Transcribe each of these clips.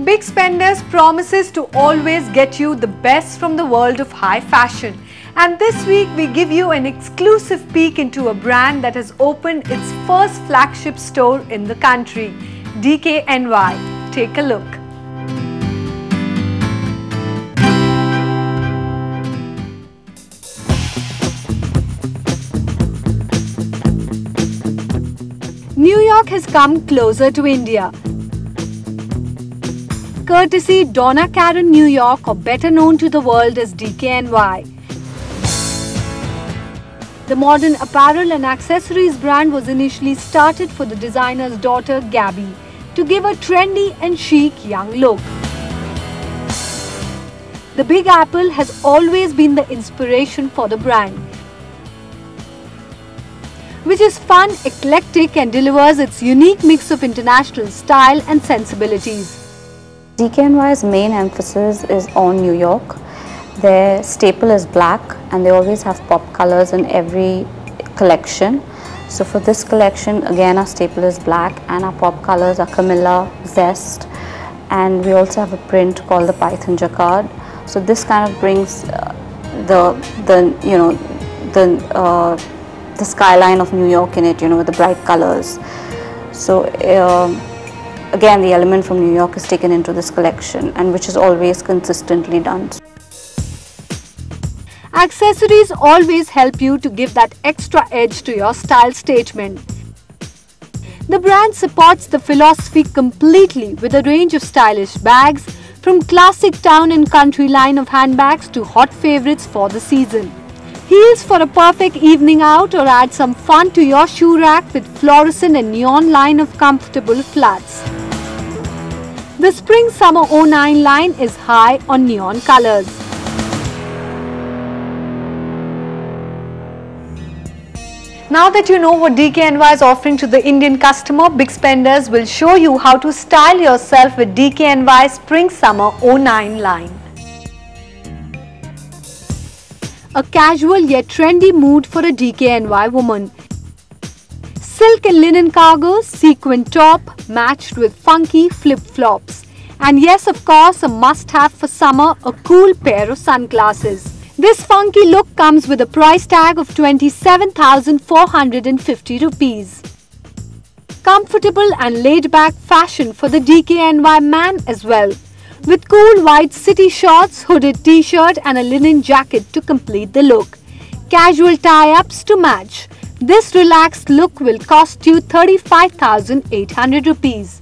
Big Spenders promises to always get you the best from the world of high fashion. And this week we give you an exclusive peek into a brand that has opened its first flagship store in the country, DKNY. Take a look. New York has come closer to India. Courtesy Donna Karan New York, or better known to the world as DKNY. The modern apparel and accessories brand was initially started for the designer's daughter Gabby to give a trendy and chic young look. The Big Apple has always been the inspiration for the brand, which is fun, eclectic and delivers its unique mix of international style and sensibilities. DKNY's main emphasis is on New York. Their staple is black and they always have pop colors in every collection. So for this collection, again, our staple is black and our pop colors are Camilla, Zest, and we also have a print called the Python Jacquard. So this kind of brings the skyline of New York in it, with the bright colors. So again, the element from New York is taken into this collection, and which is always consistently done. Accessories always help you to give that extra edge to your style statement. The brand supports the philosophy completely with a range of stylish bags, from classic town and country line of handbags to hot favorites for the season. Heels for a perfect evening out, or add some fun to your shoe rack with fluorescent and neon line of comfortable flats. The Spring Summer 09 line is high on neon colors. Now that you know what DKNY is offering to the Indian customer, Big Spenders will show you how to style yourself with DKNY Spring Summer 09 line. A casual yet trendy mood for a DKNY woman. Silk and linen cargo, sequin top matched with funky flip-flops. And yes, of course, a must-have for summer, a cool pair of sunglasses. This funky look comes with a price tag of 27,450 rupees. Comfortable and laid-back fashion for the DKNY man as well, with cool white city shorts, hooded t-shirt and a linen jacket to complete the look. Casual tie-ups to match. This relaxed look will cost you 35,800 rupees.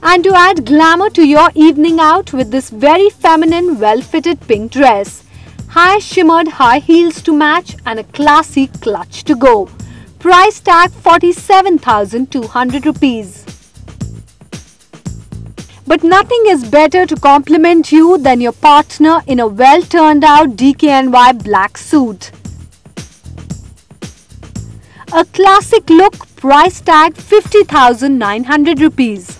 And to add glamour to your evening out with this very feminine, well-fitted pink dress. High shimmered high heels to match and a classy clutch to go. Price tag 47,200 rupees. But nothing is better to compliment you than your partner in a well-turned-out DKNY black suit. A classic look, price tag 50,900 rupees.